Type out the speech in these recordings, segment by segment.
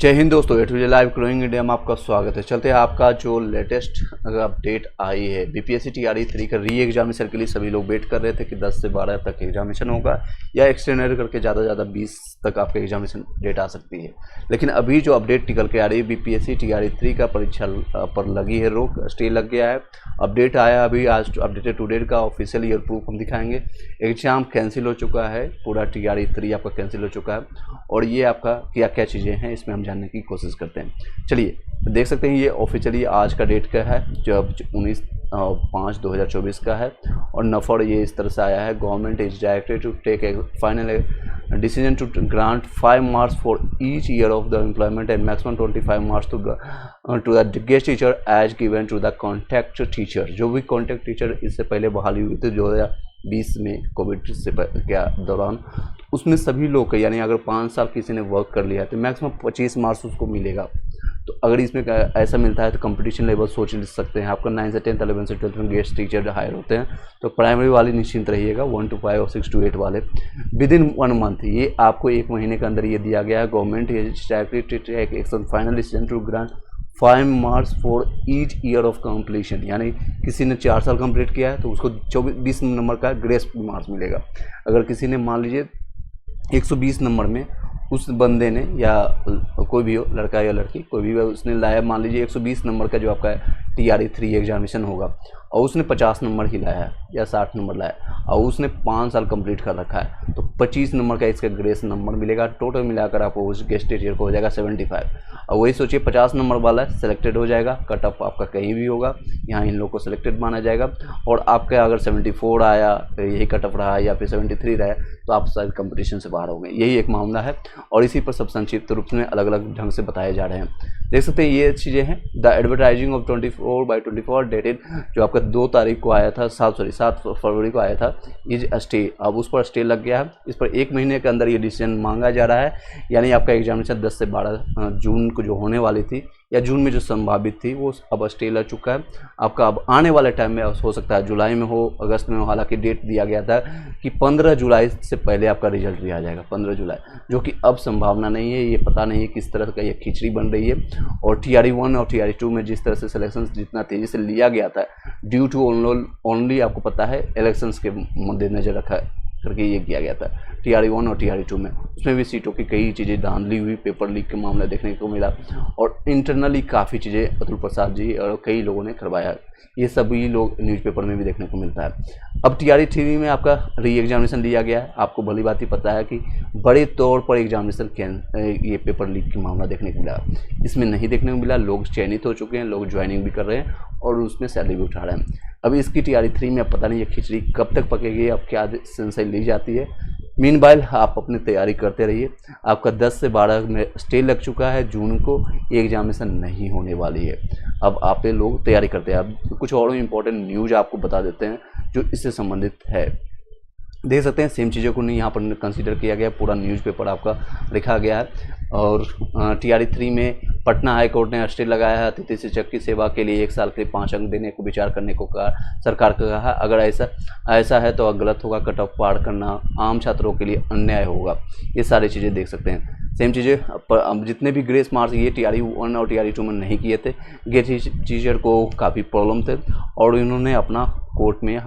जय हिंद दोस्तों, A to Z live growing India में आपका स्वागत है। चलते हैं आपका जो लेटेस्ट अपडेट आई है बीपीएससी टीआरई 3 का री एग्जामिनेशन के लिए सभी लोग वेट कर रहे थे कि 10 से 12 तक एग्जामिनेशन होगा या एक्सटेंडेड करके ज़्यादा से ज़्यादा 20 तक आपका एग्जामिनेशन डेट आ सकती है। लेकिन अभी जो अपडेट निकल के आ रही है बीपीएससी टीआरई 3 का परीक्षा पर लगी है रोक, स्टे लग गया है। अपडेट आया अभी, आज अपडेटेड टू डेट का ऑफिशियल ईयर प्रूफ हम दिखाएंगे। एग्जाम कैंसिल हो चुका है, पूरा टीआरई 3 आपका कैंसिल हो चुका है और ये आपका क्या क्या चीज़ें हैं इसमें हम जानने की कोशिश करते हैं। चलिए देख सकते हैं, ये ऑफिशियली आज का डेट का है जो अब 19/5/2024 का है और नफर ये इस तरह से आया है। Government is directed to take a final decision to grant 5 marks for each year of the employment and maximum 25 marks to the guest teacher as given to the contact teacher. जो भी कॉन्टैक्ट टीचर इससे पहले बहाली हुई थी 2020 में Covid से के दौरान, उसमें सभी लोग का यानी अगर 5 साल किसी ने वर्क कर लिया तो मैक्सिमम 25 मार्क्स उसको मिलेगा। तो अगर इसमें ऐसा मिलता है तो कंपटीशन लेवल सोच सकते हैं। आपका 9 से 10, 11 से 12 में गेस्ट टीचर हायर होते हैं, तो प्राइमरी वाले निश्चिंत रहिएगा, 1 to 5 और 6 to 8 वाले विद इन 1 मंथ। ये आपको 1 महीने के अंदर ये दिया गया है। Government action final decision to grant 5 marks for each year of completion, यानी किसी ने 4 साल कंप्लीट किया है तो उसको 20 नंबर का ग्रेस मार्क्स मिलेगा। अगर किसी ने मान लीजिए 120 नंबर में उस बंदे ने या कोई भी हो, लड़का या लड़की कोई भी, उसने लाया मान लीजिए 120 नंबर का जो आपका टीआरई 3 एग्जामिनेशन होगा और उसने 50 नंबर ही लाया है या 60 नंबर लाया और उसने 5 साल कंप्लीट कर रखा है तो 25 नंबर का इसका ग्रेस नंबर मिलेगा। टोटल मिलाकर आपको उस गेस्ट टीचर को हो जाएगा 75। और वही सोचिए 50 नंबर वाला सिलेक्टेड हो जाएगा, कट ऑफ आपका कहीं भी होगा, यहाँ इन लोग को सिलेक्टेड माना जाएगा। और आपका अगर 74 आया, यही कट ऑफ रहा या फिर 73 रहा तो आप शायद कंपटीशन से बाहर होंगे। यही एक मामला है और इसी पर सब संक्षिप्त रूप में अलग अलग ढंग से बताए जा रहे हैं। देख सकते हैं ये चीज़ें हैं। द एडवर्टाइजिंग ऑफ 24/24 डेटेड जो आपका 2 तारीख को आया था, 7 फरवरी को आया था, इज स्टे। अब उस पर स्टे लग गया है। इस पर 1 महीने के अंदर ये डिसीजन मांगा जा रहा है, यानी आपका एग्जामिनेशन 10 से 12 जून को जो होने वाली थी या जून में जो संभावित थी वो अब स्टे लग चुका है। आपका अब आने वाले टाइम में हो सकता है जुलाई में हो, अगस्त में हो। हालांकि डेट दिया गया था कि 15 जुलाई से पहले आपका रिजल्ट भी आ जाएगा, 15 जुलाई, जो कि अब संभावना नहीं है। ये पता नहीं है किस तरह का ये खिचड़ी बन रही है। और टीआरई 1 और टीआरई 2 में जिस तरह से सिलेक्शन जितना तेज़ी से लिया गया था ड्यू टू ओनली आपको पता है इलेक्शंस के मद्देनजर रखा करके ये किया गया था टीआरई 1 और टीआरई 2 में। उसमें भी सीटों की कई चीज़ें धांधली हुई, पेपर लीक के मामला देखने को मिला और इंटरनली काफ़ी चीज़ें अतुल प्रसाद जी और कई लोगों ने करवाया। ये सभी लोग न्यूज़पेपर में भी देखने को मिलता है। अब टीआरई 3 में आपका री एग्जामिनेशन लिया गया है। आपको भली बात ही पता है कि बड़े तौर पर एग्जामिनेशन ये पेपर लीक का मामला देखने को मिला, इसमें नहीं देखने को मिला। लोग चयनित हो चुके हैं, लोग ज्वाइनिंग भी कर रहे हैं और उसमें सैलरी भी उठा रहे हैं। अभी इसकी टीआरई 3 में अब पता नहीं ये खिचड़ी कब तक पकेगी, अब क्या सेंसई ली जाती है। मीनवाइल आप अपनी तैयारी करते रहिए। आपका 10 से 12 में स्टे लग चुका है, जून को ये एग्जामिनेशन नहीं होने वाली है। अब आप लोग तैयारी करते हैं। अब कुछ और इम्पोर्टेंट न्यूज आपको बता देते हैं जो इससे संबंधित है। देख सकते हैं सेम चीज़ों को नहीं यहाँ पर कंसीडर किया गया, पूरा न्यूज़पेपर आपका लिखा गया है। और टीआरई 3 में पटना हाई कोर्ट ने स्टे लगाया है। अतिथि शिक्षक की सेवा के लिए 1 साल के लिए 5 अंक देने को विचार करने को कहा, सरकार का कहा। अगर ऐसा है तो गलत होगा, कट ऑफ पार करना आम छात्रों के लिए अन्याय होगा। ये सारी चीज़ें देख सकते हैं। सेम चीज़ें पर जितने भी ग्रेस मार्क्स ये टीआरई 1 और टीआरई 2 में नहीं किए थे, गेस्ट टीचर को काफ़ी प्रॉब्लम थे और इन्होंने अपना कोर्ट में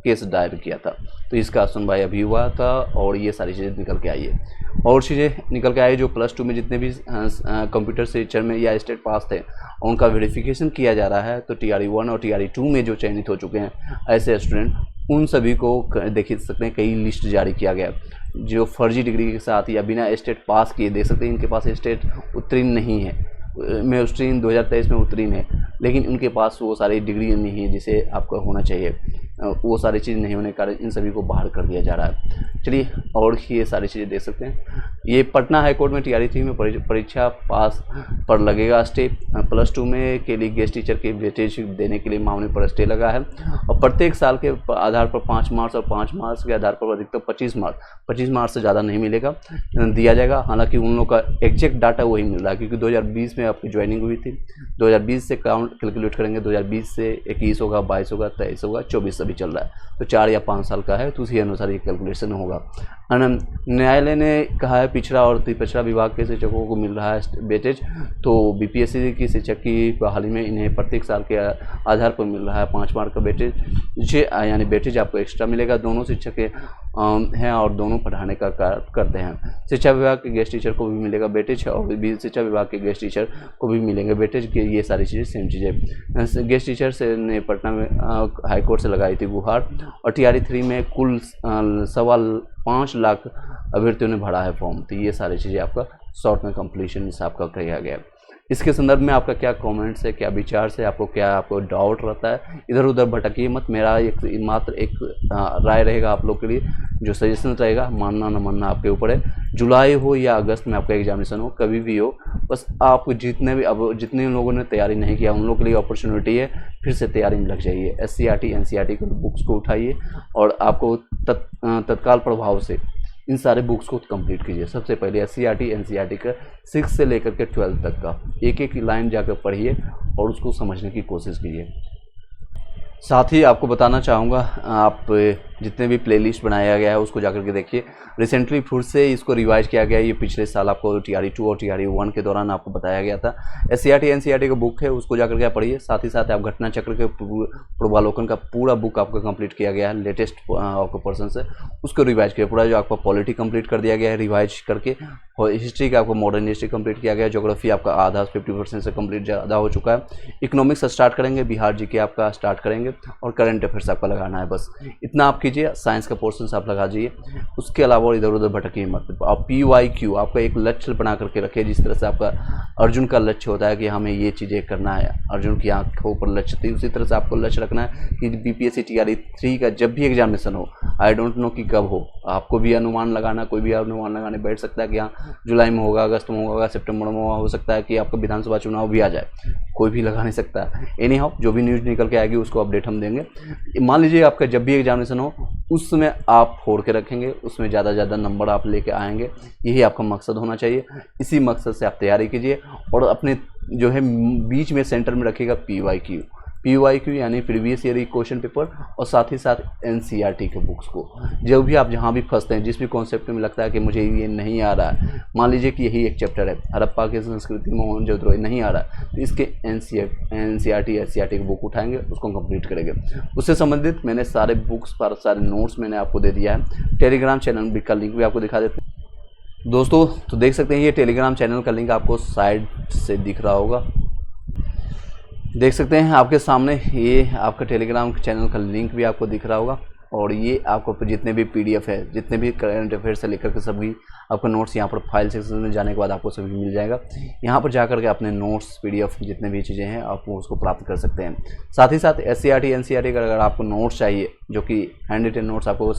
केस दायर किया था। तो इसका सुनवाई अभी हुआ था और ये सारी चीज़ें निकल के आई है। और चीज़ें निकल के आई जो +2 में जितने भी कंप्यूटर टीचर में या स्टेट पास थे उनका वेरिफिकेशन किया जा रहा है। तो टीआरई 1 और टीआरई 2 में जो चयनित हो चुके हैं ऐसे स्टूडेंट, उन सभी को देख सकते हैं कई लिस्ट जारी किया गया जो फर्जी डिग्री के साथ या बिना स्टेट पास किए। देख सकते हैं इनके पास स्टेट उत्तीर्ण नहीं है, में उत्तीर्ण 2023 में उत्तीर्ण है, लेकिन उनके पास वो सारी डिग्री नहीं है जिसे आपका होना चाहिए। वो सारी चीज़ नहीं होने के कारण इन सभी को बाहर कर दिया जा रहा है। चलिए और ये सारी चीज़ें देख सकते हैं। ये पटना हाई कोर्ट में टीआरई 3 में परीक्षा पास पर लगेगा स्टे। +2 में के लिए गेस्ट टीचर के वेटेज देने के लिए मामले पर स्टे लगा है और प्रत्येक साल के आधार पर 5 मार्क्स और 5 मार्क्स के आधार पर अधिकतम 25 मार्क्स से ज़्यादा नहीं मिलेगा, दिया जाएगा। हालांकि उन लोगों का एग्जैक्ट डाटा वही मिल रहा है क्योंकि 2020 में आपकी ज्वाइनिंग हुई थी। 2020 से काउंट कैलकुलेट करेंगे, 2020 से 21 होगा, 22 होगा, 23 होगा, 24 अभी चल रहा है, तो 4 या 5 साल का है, तो उसी अनुसार ये कैलकुलेशन होगा। न्यायालय ने कहा है पिछड़ा और पिछड़ा विभाग के शिक्षकों को मिल रहा है वेटेज। तो बीपीएससी की शिक्षक की बहाली में इन्हें प्रत्येक साल के आधार पर मिल रहा है 5 मार्क का वेटेज, यानी वेटेज आपको एक्स्ट्रा मिलेगा। दोनों शिक्षक हैं और दोनों पढ़ाने का कार्य करते हैं। शिक्षा विभाग के गेस्ट टीचर को भी मिलेगा वेटेज और शिक्षा विभाग के गेस्ट टीचर को भी मिलेंगे वेटेज के। ये सारी चीज़ें सेम चीज़ें। गेस्ट टीचर से ने पटना में हाईकोर्ट से लगाई थी गुहार, और TRE 3 में कुल 5.25 लाख अभ्यर्थियों ने भरा है फॉर्म। तो ये सारी चीज़ें आपका शॉर्ट में कंप्लीशन हिसाब का किया गया है। इसके संदर्भ में आपका क्या कमेंट्स है, क्या विचार है, आपको डाउट रहता है, इधर उधर भटकिए मत। मेरा मात्र एक राय रहेगा आप लोग के लिए, जो सजेशन रहेगा, मानना न मानना आपके ऊपर है। जुलाई हो या अगस्त में आपका एग्जामिनेशन हो, कभी भी हो, बस आप जितने लोगों ने तैयारी नहीं किया उन लोगों के लिए अपॉर्चुनिटी है, फिर से तैयारी में लग जाइए। SCRT NCRT के बुक्स को उठाइए और आपको तत्काल प्रभाव से इन सारे बुक्स को कंप्लीट कीजिए। सबसे पहले SCRT NCRT का 6 से लेकर के 12 तक का एक एक लाइन जाकर पढ़िए और उसको समझने की कोशिश कीजिए। साथ ही आपको बताना चाहूँगा, आप जितने भी प्लेलिस्ट बनाया गया है उसको जाकर के देखिए। रिसेंटली फिर से इसको रिवाइज किया गया है। ये पिछले साल आपको TRE 2 और TRE 1 के दौरान आपको बताया गया था। SCRT NCRT का बुक है, उसको जाकर के पढ़िए। साथ ही साथ आप घटना चक्र के पूर्वालोकन का पूरा बुक आपका कंप्लीट किया गया है लेटेस्ट आपको पर्सन से, उसको रिवाइज किया। पूरा जो आपका पॉलिटी कंप्लीट कर दिया गया है रिवाइज करके। हिस्ट्री का आपको मॉडर्न हिस्ट्री कंप्लीट किया गया है। ज्योग्राफी आपका आधा 50% से कंप्लीट ज़्यादा हो चुका है। इकोनॉमिक्स स्टार्ट करेंगे, बिहार GK आपका स्टार्ट करेंगे और करंट अफेयर्स आपका लगाना है। बस इतना आप कीजिए। साइंस का पोर्शन आप लगा दीजिए, उसके अलावा इधर उधर भटकिए मत। आप PYQ आपका एक लक्ष्य बना करके रखिए, जिस तरह से आपका अर्जुन का लक्ष्य होता है कि हमें ये चीज़ें करना है, अर्जुन की आंखों पर लक्ष्य थी, उसी तरह से आपको लक्ष्य रखना है कि BPSC TRE 3 का जब भी एग्जामिनेशन हो, आई डोंट नो कि कब हो, आपको भी अनुमान लगाना, कोई भी अनुमान लगाने बैठ सकता है कि हाँ जुलाई में होगा, अगस्त में होगा, सितंबर में हो सकता है कि आपका विधानसभा चुनाव भी आ जाए, कोई भी लगा नहीं सकता है। एनी हाउ जो भी न्यूज़ निकल के आएगी उसको अपडेट हम देंगे। मान लीजिए आपका जब भी एग्जामिनेशन हो उसमें आप फोड़ के रखेंगे, उसमें ज़्यादा नंबर आप लेके आएंगे, यही आपका मकसद होना चाहिए। इसी मकसद से आप तैयारी कीजिए और अपने जो है बीच में सेंटर में रखिएगा PYQ यानी प्रीवियस ईयर क्वेश्चन पेपर, और साथ ही साथ NCRT के बुक्स को। जो भी आप जहाँ भी फंसते हैं, जिस भी कॉन्सेप्ट में लगता है कि मुझे ये नहीं आ रहा है, मान लीजिए कि यही एक चैप्टर है हड़प्पा की संस्कृति मोहनजोदड़ो नहीं आ रहा है, तो इसके NCRT SCRT की बुक उठाएंगे, उसको कंप्लीट करेंगे। उससे संबंधित मैंने सारे बुक्स पर सारे नोट्स मैंने आपको दे दिया है। टेलीग्राम चैनल का लिंक भी आपको दिखा देते हैं दोस्तों। तो देख सकते हैं ये टेलीग्राम चैनल का लिंक आपको साइड से दिख रहा होगा, देख सकते हैं आपके सामने। ये आपका टेलीग्राम चैनल का लिंक भी आपको दिख रहा होगा, और ये आपको जितने भी PDF है, जितने भी करंट अफेयर से लेकर के सभी आपका नोट्स यहाँ पर फाइल सेक्शन में जाने के बाद आपको सभी मिल जाएगा। यहाँ पर जाकर के अपने नोट्स PDF जितने भी चीज़ें हैं आप उसको प्राप्त कर सकते हैं। साथ ही साथ SCRT NCRT का अगर आपको नोट्स चाहिए, जो कि हैंड रिटन नोट्स आपको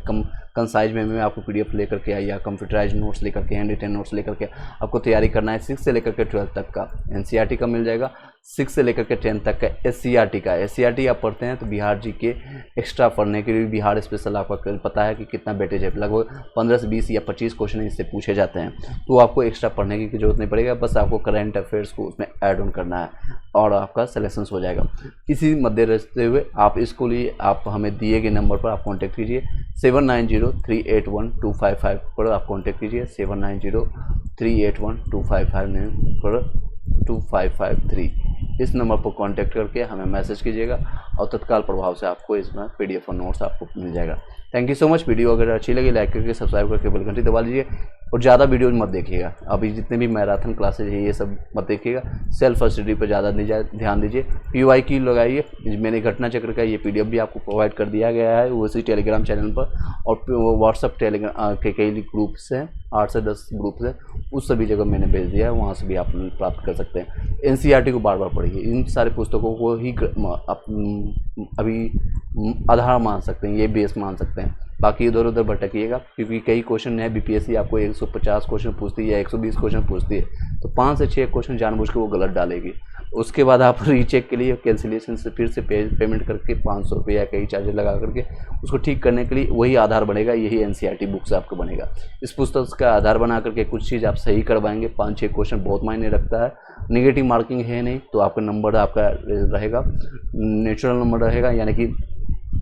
कम कंसाइज में आपको PDF लेकर के या कंप्यूटराइज नोट्स लेकर के, हैंड रिटन नोट्स लेकर के आपको तैयारी करना है। 6 से लेकर के 12 तक का NCRT का मिल जाएगा, 6 से लेकर के 10 तक का SCRT का। SCRT आप पढ़ते हैं तो बिहार GK एक्स्ट्रा पढ़ने के लिए बिहार स्पेशल आपका पता है कि कितना वेटेज है, लगभग 15 से 20 या 25 क्वेश्चन इससे पूछे जाते हैं, तो आपको एक्स्ट्रा पढ़ने की जरूरत नहीं पड़ेगा। बस आपको करंट अफेयर्स को उसमें ऐड ऑन करना है और आपका सिलेक्शन हो जाएगा। इसी मध्य रखते हुए आप इसको लिए आप हमें दिए गए नंबर पर आप कॉन्टैक्ट कीजिए। 7903812555 पर आप कॉन्टैक्ट कीजिए। 7903812555 पर 2553 इस नंबर पर कांटेक्ट करके हमें मैसेज कीजिएगा और तत्काल प्रभाव से आपको इसमें PDF और नोट्स आपको मिल जाएगा। Thank you so much. Video अगर अच्छी लगी लाइक करके सब्सक्राइब करके बेल घंटी दबा लीजिए और ज़्यादा वीडियोज मत देखिएगा। अभी जितने भी मैराथन क्लासेज है ये सब मत देखिएगा, सेल्फ स्टडी पर ज़्यादा ध्यान दीजिए। PYQ लगाइए। मैंने घटना चक्र का ये PDF भी आपको प्रोवाइड कर दिया गया है उसी टेलीग्राम चैनल पर, और व्हाट्सअप टेलीग्राम के कई ग्रुप्स हैं, 8 से 10 ग्रुप्स हैं, उस सभी जगह मैंने भेज दिया है, वहाँ से भी आप प्राप्त कर सकते हैं। NCRT को बार बार पढ़िए। इन सारे पुस्तकों को ही अभी आधार मान सकते हैं, ये बेस मान सकते हैं। बाकी इधर उधर भटकिएगा, क्योंकि कई क्वेश्चन है BPSC आपको 150 क्वेश्चन पूछती है या 120 क्वेश्चन पूछती है, तो 5 से 6 क्वेश्चन जानबूझ के वो गलत डालेगी। उसके बाद आप रीचेक के लिए कैंसिलेशन से फिर से पेमेंट करके 500 रुपये या कई चार्जेस लगा करके उसको ठीक करने के लिए वही आधार बनेगा, यही NCRT बुक से आपको बनेगा। इस पुस्तक का आधार बना करके कुछ चीज़ आप सही करवाएंगे। 5-6 क्वेश्चन बहुत मायने रखता है। नेगेटिव मार्किंग है नहीं, तो आपका नंबर आपका रहेगा नेचुरल नंबर रहेगा, यानी कि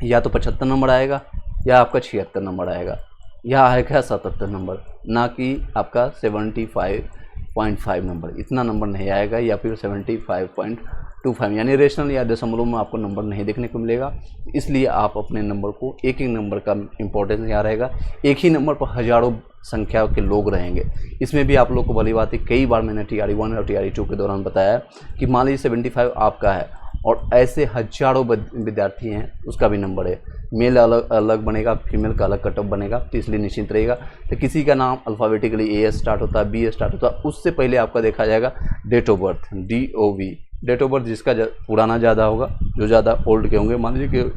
या तो 75 नंबर आएगा या आपका 76 नंबर आएगा। यह आएगा 77 नंबर, ना कि आपका 75.5 नंबर। इतना नंबर नहीं आएगा, या फिर 75.25, यानी रेशनल या दशमलव में आपको नंबर नहीं देखने को मिलेगा। इसलिए आप अपने नंबर को, एक एक नंबर का इंपॉर्टेंस यहाँ रहेगा। एक ही नंबर पर हजारों संख्या के लोग रहेंगे। इसमें भी आप लोग को भली बात है, कई बार मैंने TRE 1 और TRE 2 के दौरान बताया कि मान लीजिए 75 आपका है और ऐसे हजारों विद्यार्थी हैं, उसका भी नंबर है। मेल अलग अलग बनेगा, फीमेल का अलग कट ऑफ बनेगा, तो इसलिए निश्चिंत रहेगा। तो किसी का नाम अल्फ़ाबेटिकली A स्टार्ट होता है, B स्टार्ट होता है, उससे पहले आपका देखा जाएगा date of birth, DOV, date of birth जिसका पुराना ज़्यादा होगा, जो ज़्यादा ओल्ड के होंगे। मान लीजिए कि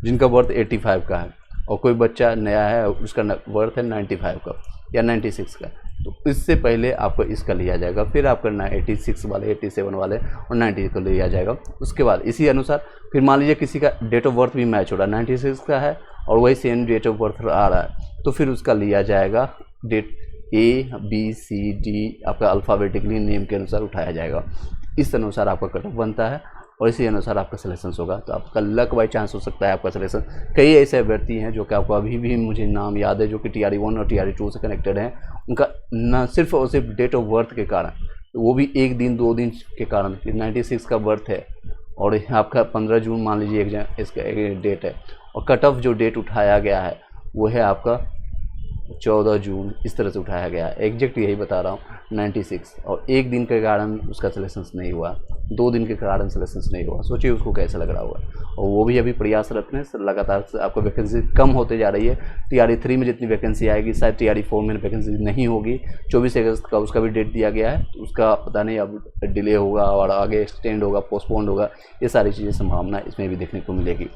जिनका बर्थ 85 का है और कोई बच्चा नया है उसका बर्थ है 95 का या 96 का, तो इससे पहले आपको इसका लिया जाएगा। फिर आपका 86 वाले, 87 वाले और 90 को लिया जाएगा। उसके बाद इसी अनुसार फिर मान लीजिए किसी का डेट ऑफ बर्थ भी मैच हो रहा है, 96 का है और वही सेम डेट ऑफ बर्थ आ रहा है, तो फिर उसका लिया जाएगा डेट ABCD, आपका अल्फ़ाबेटिकली नेम के अनुसार उठाया जाएगा। इस अनुसार आपका कट ऑफ बनता है और इसी अनुसार आपका सिलेक्शन होगा। तो आपका लक बाई चांस हो सकता है आपका सिलेक्शन। कई ऐसे अभ्यर्थी हैं जो कि आपको अभी भी मुझे नाम याद है, जो कि TRE 1 और TRE 2 से कनेक्टेड हैं। उनका न सिर्फ और सिर्फ डेट ऑफ बर्थ के कारण, वो भी एक दिन 2 दिन के कारण, 96 का बर्थ है और आपका 15 जून मान लीजिए इसका डेट है, और कट ऑफ जो डेट उठाया गया है वो है आपका 14 जून, इस तरह से उठाया गया है। एग्जैक्ट यही बता रहा हूँ, 96, और एक दिन के कारण उसका सिलेक्शन नहीं हुआ, 2 दिन के कारण सिलेक्शन नहीं हुआ। सोचिए उसको कैसा लग रहा होगा। और वो भी अभी प्रयासरत में लगातार आपको वैकेंसी कम होते जा रही है। TRE 3 में जितनी वैकेंसी आएगी, शायद TRE 4 में वैकेंसी नहीं होगी। 24 अगस्त का उसका भी डेट दिया गया है, तो उसका पता नहीं अब डिले होगा और आगे एक्सटेंड होगा, पोस्टपोन्ड होगा, ये सारी चीज़ें संभावना इसमें भी देखने को मिलेगी।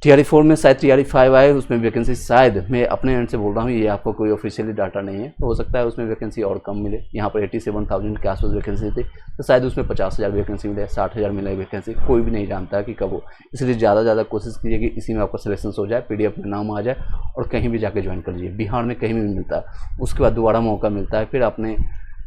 TRE 4 में शायद TRE 5 आए, उसमें वैकेंसी शायद, मैं अपने एंड से बोल रहा हूँ, ये आपको कोई ऑफिशियली डाटा नहीं है, तो हो सकता है उसमें वैकेंसी और कम मिले। यहाँ पर 87,000 के आसपास वैकेंसी थी, तो शायद उसमें 50,000 वैकेंसी मिले, 60,000 मिले वैकेंसी, कोई भी नहीं जानता कि कब हो। इसलिए ज़्यादा कोशिश कीजिए कि इसी में आपका सिलेक्शन हो जाए, PDF में नाम आ जाए और कहीं भी जाके ज्वाइन कर लीजिए। बिहार में कहीं भी मिलता है, उसके बाद दोबारा मौका मिलता है, फिर अपने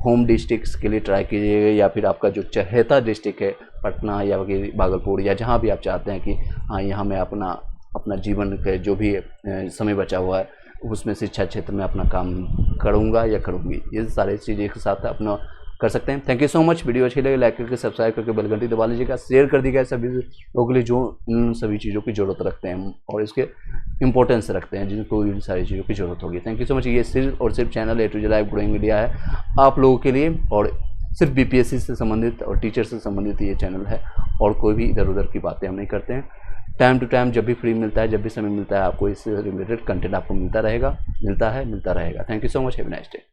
होम डिस्ट्रिक्ट्स के लिए ट्राई कीजिएगा, या फिर आपका जो चहेता डिस्ट्रिक्ट है, पटना या भागलपुर, या जहाँ भी आप चाहते हैं कि हाँ यहाँ मैं अपना जीवन के जो भी समय बचा हुआ है उसमें शिक्षा क्षेत्र में अपना काम करूँगा या करूँगी, ये सारी चीज़ें एक साथ अपना कर सकते हैं। Thank you so much. Video अच्छी लगे लाइक करके सब्सक्राइब करके बेल घंटी दबा लीजिएगा, शेयर कर दीजिएगा सभी लोगों के लिए जो इन सभी चीज़ों की ज़रूरत रखते हैं और इसके इंपॉर्टेंस रखते हैं, जिनको इन सारी चीज़ों की ज़रूरत होगी। Thank you so much. ये सिर्फ और सिर्फ channel A to Z live growing India है आप लोगों के लिए, और सिर्फ BPSC से संबंधित और टीचर से संबंधित ये चैनल है, और कोई भी इधर उधर की बातें हम नहीं करते हैं। टाइम टू टाइम जब भी फ्री मिलता है, जब भी समय मिलता है, आपको इससे रिलेटेड कंटेंट आपको मिलता रहेगा। Thank you so much. Have a nice day.